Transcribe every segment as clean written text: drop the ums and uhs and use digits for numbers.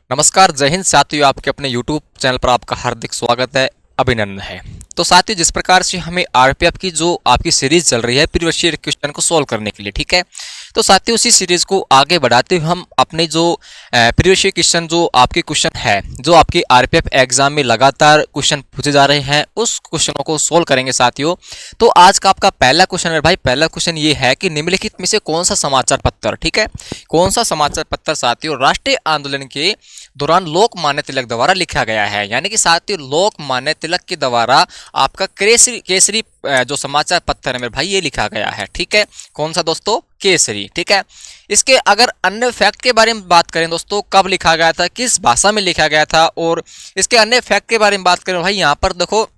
नमस्कार, जय हिंद साथियों। आपके अपने YouTube चैनल पर आपका हार्दिक स्वागत है, अभिनंदन है। तो साथियों, जिस प्रकार से हमें आरपीएफ की जो आपकी सीरीज चल रही है प्रीवियस ईयर क्वेश्चन को सोल्व करने के लिए, ठीक है। तो साथियों, उसी सीरीज को आगे बढ़ाते हुए हम अपने जो प्रीवियस ईयर क्वेश्चन जो आपके क्वेश्चन है, जो आपके आरपीएफ एग्जाम में लगातार क्वेश्चन पूछे जा रहे हैं, उस क्वेश्चनों को सोल्व करेंगे साथियों। तो आज का आपका पहला क्वेश्चन है भाई, पहला क्वेश्चन ये है कि निम्नलिखित में से कौन सा समाचार पत्र, ठीक है, कौन सा समाचार पत्र साथियों राष्ट्रीय आंदोलन के दौरान लोकमान्य तिलक द्वारा लिखा गया है। यानी कि साथियों, लोकमान्य तिलक के द्वारा आपका केसरी केसरी जो समाचार पत्र है मेरे भाई, ये लिखा गया है, ठीक है। कौन सा दोस्तों? केसरी, ठीक है। इसके अगर अन्य फैक्ट के बारे में बात करें दोस्तों, कब लिखा गया था, किस भाषा में लिखा गया था, और इसके अन्य फैक्ट के बारे में बात करें भाई, यहाँ पर देखो,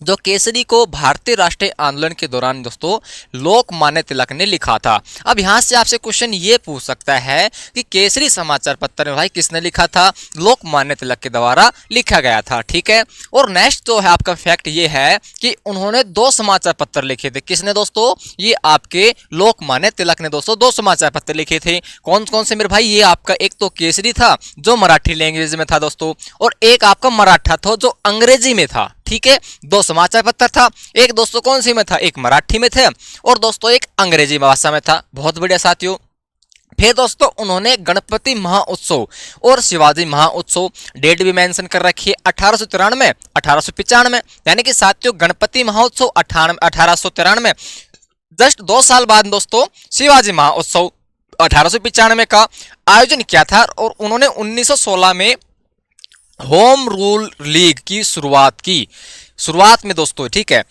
जो केसरी को भारतीय राष्ट्रीय आंदोलन के दौरान दोस्तों लोकमान्य तिलक ने लिखा था। अब यहां से आपसे क्वेश्चन ये पूछ सकता है कि केसरी समाचार पत्र में भाई किसने लिखा था? लोकमान्य तिलक के द्वारा लिखा गया था, ठीक है। और नेक्स्ट जो है आपका फैक्ट ये है कि उन्होंने 2 समाचार पत्र लिखे थे। किसने दोस्तों? ये आपके लोकमान्य तिलक ने दोस्तों 2 समाचार पत्र लिखे थे। कौन कौन से मेरे भाई? ये आपका एक तो केसरी था जो मराठी लैंग्वेज में था दोस्तों, और एक आपका मराठा था जो अंग्रेजी में था, ठीक है। 2 समाचार पत्र था, एक दोस्तों कौन सी में था? एक मराठी में थे और दोस्तों एक अंग्रेजी भाषा में था। बहुत बढ़िया साथियों। फिर दोस्तों उन्होंने गणपति महोत्सव और शिवाजी महोत्सव डेट भी मेंशन कर रखी है, 1893 1895। यानी कि साथियों गणपति महोत्सव 1893, जस्ट 2 साल बाद दोस्तों शिवाजी महोत्सव 1895 का आयोजन किया था। और उन्होंने 1916 में होम रूल लीग की शुरुआत में दोस्तों, ठीक है।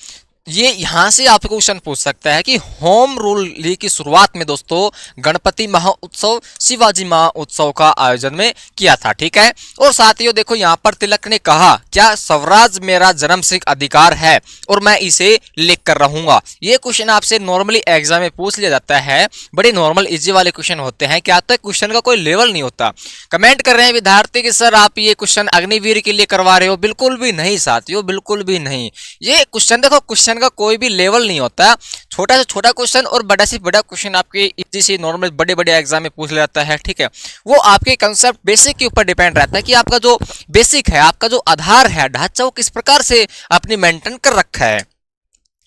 ये यहां से आपको क्वेश्चन पूछ सकता है कि होम रूल लीग की शुरुआत में दोस्तों गणपति महोत्सव शिवाजी महोत्सव का आयोजन में किया था, ठीक है। और साथियों देखो, यहां पर तिलक ने कहा, क्या स्वराज मेरा जन्मसिद्ध अधिकार है और मैं इसे लिख कर रहूंगा। ये क्वेश्चन आपसे नॉर्मली एग्जाम में पूछ लिया जाता है। बड़े नॉर्मल इजी वाले क्वेश्चन होते हैं। क्या तो क्वेश्चन का कोई लेवल नहीं होता। कमेंट कर रहे हैं विद्यार्थी कि सर आप ये क्वेश्चन अग्निवीर के लिए करवा रहे हो। बिल्कुल भी नहीं साथियों, बिल्कुल भी नहीं। ये क्वेश्चन देखो, क्वेश्चन का कोई भी लेवल नहीं होता। छोटा से छोटा क्वेश्चन और बड़ा से बड़ा क्वेश्चन आपके इजी से नॉर्मल बड़े बड़े एग्जाम में पूछ लिया जाता है, ठीक है। वो आपके कंसेप्ट बेसिक के ऊपर डिपेंड रहता है कि आपका जो बेसिक है, आपका जो आधार है, ढांचा, वो किस प्रकार से आपने मेंटेन कर रखा है।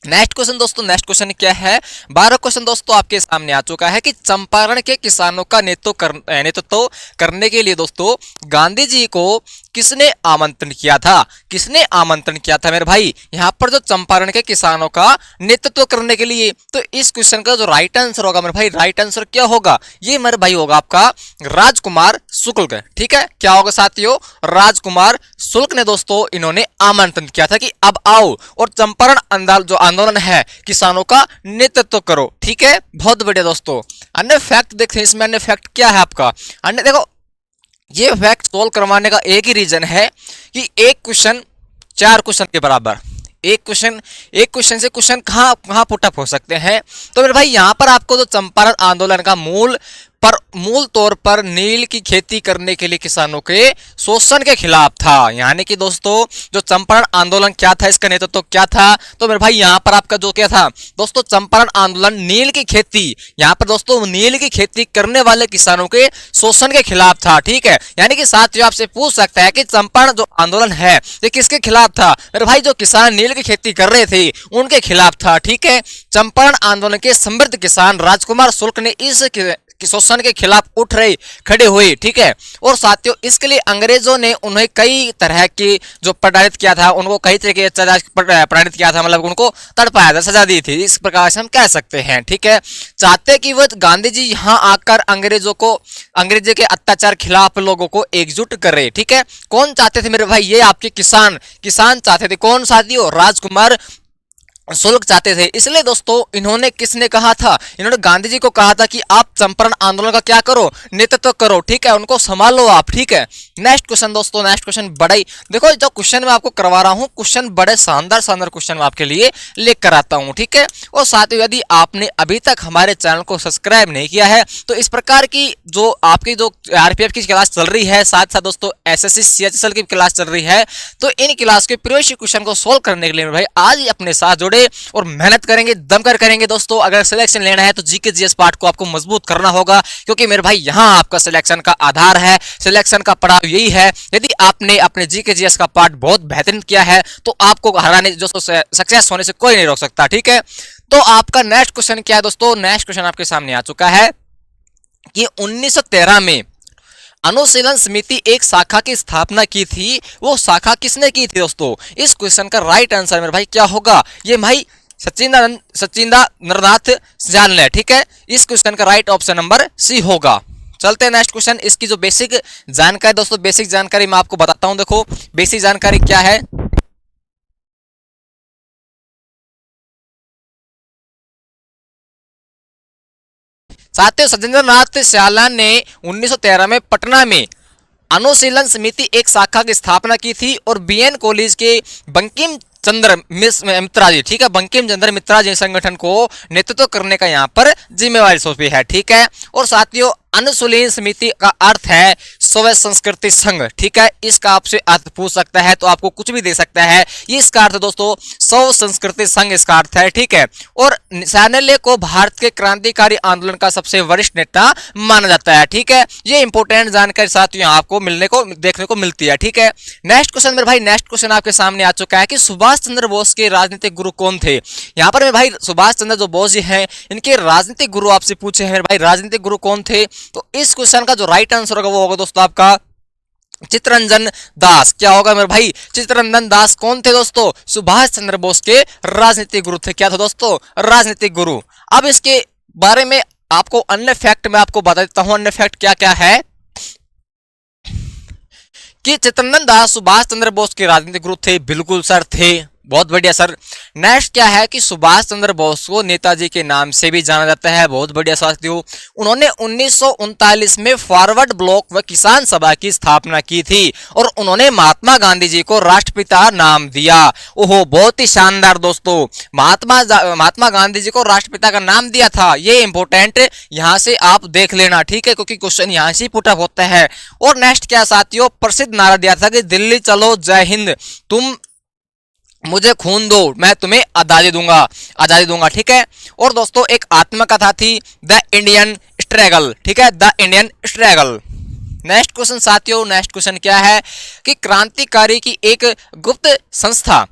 नेक्स्ट क्वेश्चन दोस्तों, नेक्स्ट क्वेश्चन क्या है? 12 क्वेश्चन दोस्तों आपके सामने आ चुका है कि चंपारण के किसानों का नेतृत्व करने के लिए दोस्तों गांधी जी को किसने आमंत्रण किया था? किसने आमंत्रण किया था मेरे भाई? यहाँ पर जो चंपारण के किसानों का नेतृत्व करने के लिए, तो इस क्वेश्चन का जो राइट आंसर होगा मेरे भाई, राइट आंसर क्या होगा? ये मेरे भाई होगा आपका राजकुमार शुक्ल, ठीक है। क्या होगा साथियों? राजकुमार शुक्ल ने दोस्तों इन्होंने आमंत्रण किया था कि अब आओ और चंपारण जो आंदोलन है किसानों का नेतृत्व करो, ठीक है। बहुत बढ़िया दोस्तों। अन्य फैक्ट देखते हैं इसमें। अन्य फैक्ट क्या है आपका? अन्य देखो, ये फैक्ट सोल्व करवाने का एक ही रीजन है कि एक क्वेश्चन 4 क्वेश्चन के बराबर। एक क्वेश्चन से क्वेश्चन कहां पुटअप हो सकते हैं। तो मेरे भाई यहाँ पर आपको जो चंपारण आंदोलन का मूल तौर पर नील की खेती करने के लिए किसानों के शोषण के खिलाफ था। यानी कि दोस्तों जो चंपारण आंदोलन क्या था, इसका नेतृत्व क्या था? तो मेरे भाई यहाँ पर आपका जो क्या था दोस्तों, चंपारण आंदोलन नील की खेती, यहाँ पर दोस्तों नील की खेती करने वाले किसानों के शोषण के खिलाफ था, ठीक है। यानी कि साथियों आपसे पूछ सकता है कि चंपारण जो आंदोलन है ये किसके खिलाफ था? मेरे भाई जो किसान नील की खेती कर रहे थे उनके खिलाफ था, ठीक है। चंपारण आंदोलन के समृद्ध किसान राजकुमार शुक्ल ने इस शोषण के खिलाफ खड़े हुए, ठीक है। और साथियों इसके लिए अंग्रेजों ने उन्हें कई तरह की जो प्रताड़ित किया था, उनको कई तरह के प्रताड़ित किया था, मतलब उनको तड़पाया था, सजा दी थी, इस प्रकार से हम कह सकते हैं, ठीक है। चाहते कि वह गांधी जी यहाँ आकर अंग्रेजों के अत्याचार खिलाफ लोगों को एकजुट करे, ठीक है। कौन चाहते थे मेरे भाई? ये आपके किसान चाहते थे। कौन साथियों? राजकुमार शुल्क चाहते थे। इसलिए दोस्तों इन्होंने किसने कहा था? इन्होंने गांधी जी को कहा था कि आप चंपारण आंदोलन का क्या करो? नेतृत्व करो, ठीक है, उनको संभालो आप, ठीक है। नेक्स्ट क्वेश्चन दोस्तों, नेक्स्ट क्वेश्चन बड़ा ही देखो, जो क्वेश्चन मैं आपको करवा रहा हूं, क्वेश्चन बड़े शानदार क्वेश्चन मैं आपके लिए लेकर कर आता हूं, ठीक है। और साथ ही यदि आपने अभी तक हमारे चैनल को सब्सक्राइब नहीं किया है तो इस प्रकार की जो आपकी जो आरपीएफ की क्लास चल रही है, साथ साथ दोस्तों एसएससी सीएचएसएल की क्लास चल रही है, तो इन क्लास के प्रीवियस क्वेश्चन को सोल्व करने के लिए भाई आज ही अपने साथ जुड़े थोड़े और मेहनत करेंगे, दमकर करेंगे दोस्तों। अगर सिलेक्शन लेना है तो जीके जीएस पार्ट को आपको मजबूत करना होगा, क्योंकि मेरे भाई यहाँ आपका सिलेक्शन का आधार है, सिलेक्शन का पड़ाव यही है। यदि आपने अपने जीके जीएस का पार्ट बहुत बेहतरीन किया है तो आपको हराने दोस्तों सक्सेस होने से कोई नहीं रोक सकता, ठीक है। तो आपका नेक्स्ट क्वेश्चन क्या है दोस्तों? नेक्स्ट क्वेश्चन आपके सामने आ चुका है कि 1913 में अनुशीलन समिति एक शाखा की स्थापना की थी, वो शाखा किसने की थी दोस्तों? इस क्वेश्चन का राइट आंसर मेरे भाई क्या होगा? ये भाई सचिंद्रनाथ जान ले, ठीक है। इस क्वेश्चन का राइट ऑप्शन नंबर सी होगा। चलते हैं नेक्स्ट क्वेश्चन। इसकी जो बेसिक जानकारी दोस्तों, बेसिक जानकारी मैं आपको बताता हूं। देखो बेसिक जानकारी क्या है। साथियों, सचिंद्रनाथ श्यालन ने 1913 में पटना में अनुशीलन समिति एक शाखा की स्थापना की थी और बीएन कॉलेज के बंकिम चंद्र मित्रा जी, ठीक है, बंकिम चंद्र मित्रा जी संगठन को नेतृत्व करने का यहाँ पर जिम्मेवारी सौंपी है, ठीक है। और साथियों, अनुशीलन समिति का अर्थ है स्व संस्कृति संघ, ठीक है। इसका आपसे अर्थ पूछ सकता है तो आपको कुछ भी दे सकता है। ये इसका अर्थ दोस्तों स्व संस्कृति संघ इसका अर्थ है, ठीक है। और सायनले को भारत के क्रांतिकारी आंदोलन का सबसे वरिष्ठ नेता माना जाता है, ठीक है। ये इंपोर्टेंट जानकारी साथियों यहाँ आपको मिलने को देखने को मिलती है, ठीक है। नेक्स्ट क्वेश्चन मेरे भाई, नेक्स्ट क्वेश्चन आपके सामने आ चुका है कि सुभाष चंद्र बोस के राजनीतिक गुरु कौन थे? यहाँ पर मेरे भाई सुभाष चंद्र जो बोस जी हैं, इनके राजनीतिक गुरु आपसे पूछे हैं मेरे भाई, राजनीतिक गुरु कौन थे? तो इस क्वेश्चन का जो राइट आंसर होगा वो होगा दोस्तों आपका चित्तरंजन दास। क्या होगा मेरे भाई? चित्तरंजन दास कौन थे दोस्तों? सुभाष चंद्र बोस के राजनीतिक गुरु थे। क्या था दोस्तों? राजनीतिक गुरु। अब इसके बारे में आपको अन्य फैक्ट मैं आपको बता देता हूं। अन्य फैक्ट क्या क्या है कि चित्तरंजन दास सुभाष चंद्र बोस के राजनीतिक गुरु थे। बिल्कुल सर, थे। बहुत बढ़िया सर। नेक्स्ट क्या है कि सुभाष चंद्र बोस को नेताजी के नाम से भी जाना जाता है। बहुत बढ़िया साथियों। उन्होंने 1939 में फॉरवर्ड ब्लॉक व किसान सभा की स्थापना की थी और उन्होंने महात्मा गांधी जी को राष्ट्रपिता नाम दिया। ओहो, बहुत ही शानदार दोस्तों। महात्मा गांधी जी को राष्ट्रपिता का नाम दिया था। ये इंपोर्टेंट यहां से आप देख लेना, ठीक है, क्योंकि क्वेश्चन यहां से पुट अप होता है। और नेक्स्ट क्या साथियों, प्रसिद्ध नारा दिया था कि दिल्ली चलो जय हिंद, तुम मुझे खून दो मैं तुम्हें आजादी दूंगा, ठीक है। और दोस्तों एक आत्मकथा थी द इंडियन स्ट्रगल, ठीक है, the Indian struggle. Next question साथियों, नेक्स्ट क्वेश्चन क्या है कि क्रांतिकारी की एक गुप्त संस्था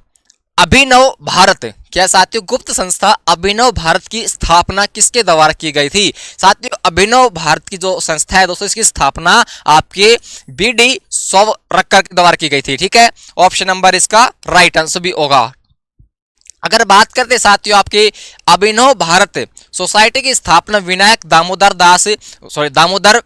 अभिनव भारत, क्या साथियों, गुप्त संस्था अभिनव भारत की स्थापना किसके द्वारा की गई थी? साथियों, अभिनव भारत की जो संस्था है दोस्तों, इसकी स्थापना आपके बीडी सावरकर के द्वारा की गई थी, ठीक है। ऑप्शन नंबर इसका राइट आंसर भी होगा। अगर बात करते साथियों आपके अभिनव भारत सोसाइटी की स्थापना विनायक दामोदर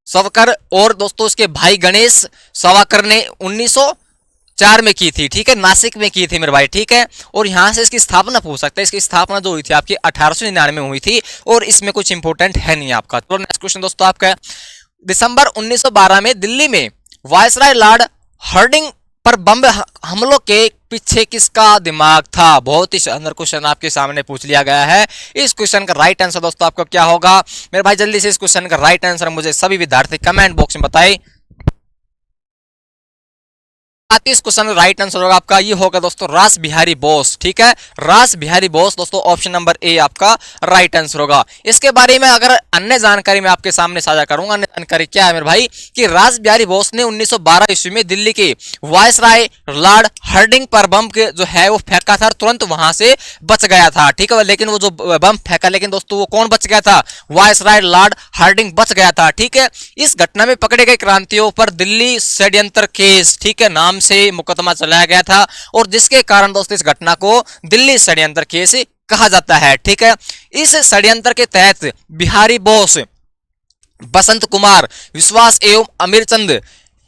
सावरकर और दोस्तों उसके भाई गणेश सावरकर ने 1904 में की थी, ठीक है, नासिक में की थी मेरे भाई, ठीक है। और यहां से इसकी स्थापना पूछ सकते हैं। इसकी स्थापना जो हुई थी आपकी 1899 में हुई थी और इसमें कुछ इंपोर्टेंट है नहीं आपका। तो नेक्स्ट क्वेश्चन दोस्तों आपका, दिसंबर 1912 में दिल्ली में वायसराय लॉर्ड हार्डिंग पर बम हमलों के पीछे किसका दिमाग था? बहुत ही शानदार क्वेश्चन आपके सामने पूछ लिया गया है। इस क्वेश्चन का राइट आंसर दोस्तों आपका क्या होगा? मेरे भाई जल्दी से इस क्वेश्चन का राइट आंसर मुझे सभी विद्यार्थी कमेंट बॉक्स में बताएं। इस क्वेश्चन का राइट आंसर होगा आपका, ये होगा दोस्तों रास बिहारी बोस, ठीक है, रास बिहारी बोस दोस्तों, ऑप्शन नंबर ए आपका राइट आंसर होगा। इसके बारे में अगर अन्य जानकारी मैं आपके सामने साझा करूंगा। अन्य जानकारी क्या है मेरे भाई कि रास बिहारी बोस ने 1912 ईस्वी में दिल्ली के वायसराय लॉर्ड हार्डिंग पर बम के जो है वो फेंका था, तुरंत वहां से बच गया था, ठीक है। लेकिन वो जो बम फेंका, लेकिन दोस्तों वो कौन बच गया था? वायसराय लॉर्ड हार्डिंग बच गया था, ठीक है। इस घटना में पकड़े गए क्रांतियों पर दिल्ली षड्यंत्र केस, ठीक है, नाम से मुकदमा चलाया गया था और जिसके कारण दोस्तों इस घटना को दिल्ली षड्यंत्र केस कहा जाता है, ठीक है। इस षड्यंत्र के तहत बिहारी बोस, बसंत कुमार, विश्वास एवं अमीरचंद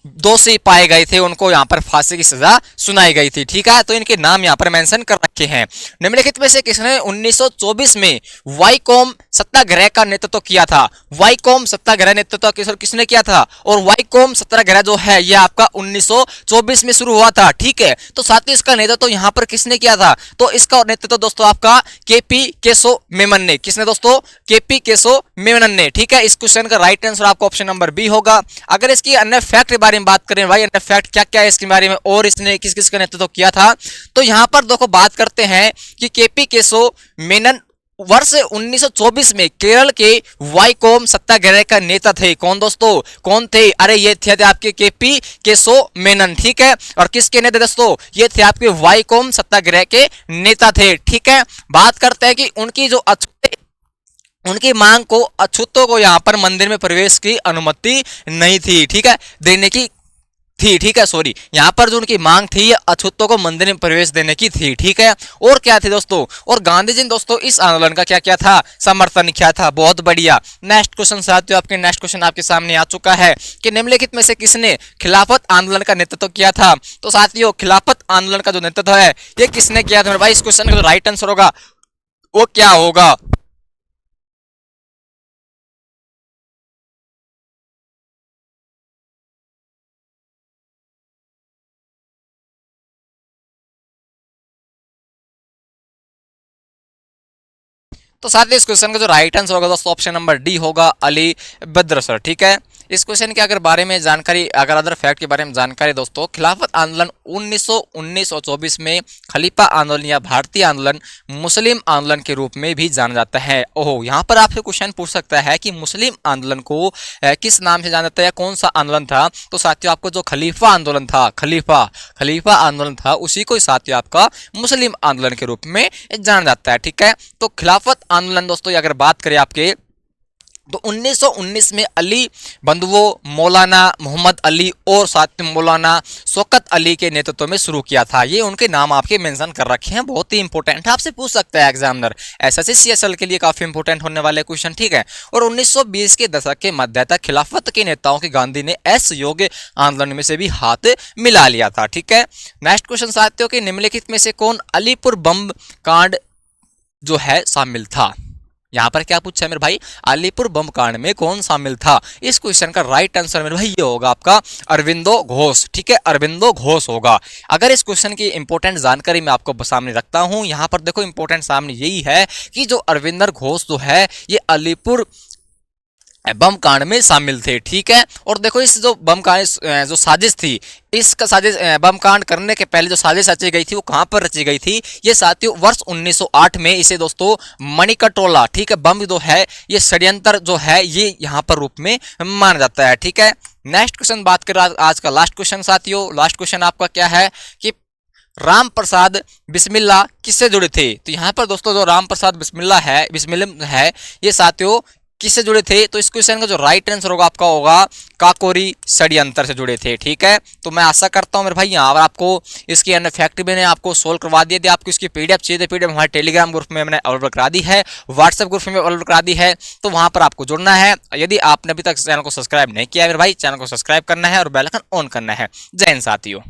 दोषी पाए गए थे। उनको यहाँ पर फांसी की सजा सुनाई गई थी, ठीक है। तो इनके नाम यहाँ पर मेंशन कर रखे हैं। निम्नलिखित में से किसने 1924 में वाईकॉम सत्याग्रह का नेतृत्व किया था? वाईकॉम सत्याग्रह नेतृत्व किसने किया था? और वाईकॉम सत्याग्रह जो है यह आपका 1924 में शुरू हुआ था, ठीक है। तो साथ ही इसका नेतृत्व यहाँ पर किसने किया था? तो इसका नेतृत्व दोस्तों आपका केपी केशव मेनन ने। किसने दोस्तों? केपी केशव मेनन ने, ठीक है। इस क्वेश्चन का राइट आंसर आपको ऑप्शन नंबर बी होगा। अगर इसकी अन्य फैक्ट बारे में बात करें भाई, अन्य फैक्ट क्या क्या है इसके बारे में और इसने किस किस का नेतृत्व किया था, तो यहाँ पर देखो बात करते हैं कि केपी केशव मेनन वर्ष 1924 में केरल के वाईकोम सत्याग्रह का नेता थे। कौन दोस्तों, कौन थे? अरे ये थे आपके केपी केशव मेनन, ठीक है। और किसके नेता दोस्तों? ये थे आपके वाईकोम सत्याग्रह के नेता थे, ठीक है। बात करते हैं कि उनकी जो उनकी मांग को अछूतों को यहाँ पर मंदिर में प्रवेश की अनुमति नहीं थी, ठीक है, देने की थी, ठीक है, सॉरी, यहाँ पर जो उनकी मांग थी ये अछूतों को मंदिर में प्रवेश देने की थी, ठीक है। और क्या थी दोस्तों? और गांधी जी ने दोस्तों इस आंदोलन का क्या किया था? समर्थन किया था। बहुत बढ़िया। नेक्स्ट क्वेश्चन साथियों, आपके नेक्स्ट क्वेश्चन आपके सामने आ चुका है कि निम्नलिखित में से किसने खिलाफत आंदोलन का नेतृत्व किया था? तो साथियों खिलाफत आंदोलन का जो नेतृत्व है ये किसने किया था मेरे भाई? इस क्वेश्चन का जो राइट आंसर होगा वो क्या होगा? तो साथ ही इस क्वेश्चन का जो राइट आंसर होगा दोस्तों ऑप्शन नंबर डी होगा, अली बद्र सर, ठीक है। इस क्वेश्चन के अगर बारे में जानकारी, अगर अदर फैक्ट के बारे में जानकारी दोस्तों, खिलाफत आंदोलन 1919 और 24 में खलीफा आंदोलन या भारतीय आंदोलन मुस्लिम आंदोलन के रूप में भी जाना जाता है। ओहो, यहाँ पर आपसे क्वेश्चन पूछ सकता है कि मुस्लिम आंदोलन को किस नाम से जाना जाता है, कौन सा आंदोलन था? तो साथियों आपको जो खलीफा आंदोलन था, खलीफा आंदोलन था, उसी को साथियों आपका मुस्लिम आंदोलन के रूप में जाना जाता है, ठीक है। तो खिलाफत आंदोलन दोस्तों अगर बात करें आपके, तो 1919 में अली बंधुओं मौलाना मोहम्मद अली और साथ में मौलाना शौकत अली के नेतृत्व में शुरू किया था। ये उनके नाम आपके मेंशन कर रखे हैं, बहुत ही इंपॉर्टेंट है, आपसे पूछ सकता है एग्जामिनर, एसएससी सीएसएल के लिए काफी इंपॉर्टेंट होने वाले क्वेश्चन, ठीक है। और 1920 के दशक के मध्य तक खिलाफत के नेताओं के गांधी ने असहयोग आंदोलन में से भी हाथ मिला लिया था, ठीक है। नेक्स्ट क्वेश्चन साथियों के निम्नलिखित में से कौन अलीपुर बम कांड जो है शामिल था? यहाँ पर क्या पूछा है मेरे भाई? अलीपुर बम कांड में कौन शामिल था? इस क्वेश्चन का राइट आंसर मेरे भाई ये होगा आपका अरविंदो घोष, ठीक है, अरविंदो घोष होगा। अगर इस क्वेश्चन की इंपॉर्टेंट जानकारी मैं आपको सामने रखता हूं, यहाँ पर देखो इंपॉर्टेंट सामने यही है कि जो अरविंदर घोष जो है ये अलीपुर बम कांड में शामिल थे, ठीक है। और देखो इस जो बम कांड जो साजिश थी, इसका साजिश बम कांड करने के पहले जो साजिश रची गई थी वो कहां पर रची गई थी? ये साथियों वर्ष 1908 में इसे दोस्तों मणिकटोला, ठीक है, बम जो है ये षड्यंत्र जो है ये यहाँ पर रूप में माना जाता है, ठीक है। नेक्स्ट क्वेश्चन बात करें आज का लास्ट क्वेश्चन साथियों, लास्ट क्वेश्चन आपका क्या है कि राम प्रसाद बिस्मिल्ला किससे जुड़े थे? तो यहाँ पर दोस्तों जो राम प्रसाद बिस्मिल्ला है ये साथियों किससे जुड़े थे? तो इस क्वेश्चन का जो राइट आंसर होगा आपका होगा काकोरी षड्यंत्र से जुड़े थे, ठीक है। तो मैं आशा करता हूं मेरे भाई यहाँ पर आपको इसकी अन्य फैक्ट मैंने आपको सोल्व करवा दिया थी। आपको इसकी पीडीएफ चाहिए, पीडीएफ हमारे टेलीग्राम ग्रुप में मैंने अपलोड करा दी है, व्हाट्सएप ग्रुप में अपलोड करा दी है, तो वहां पर आपको जुड़ना है। यदि आपने अभी तक चैनल को सब्सक्राइब नहीं किया है मेरे भाई, चैनल को सब्सक्राइब करना है और बेल आइकन ऑन करना है। जय हिंद साथियों।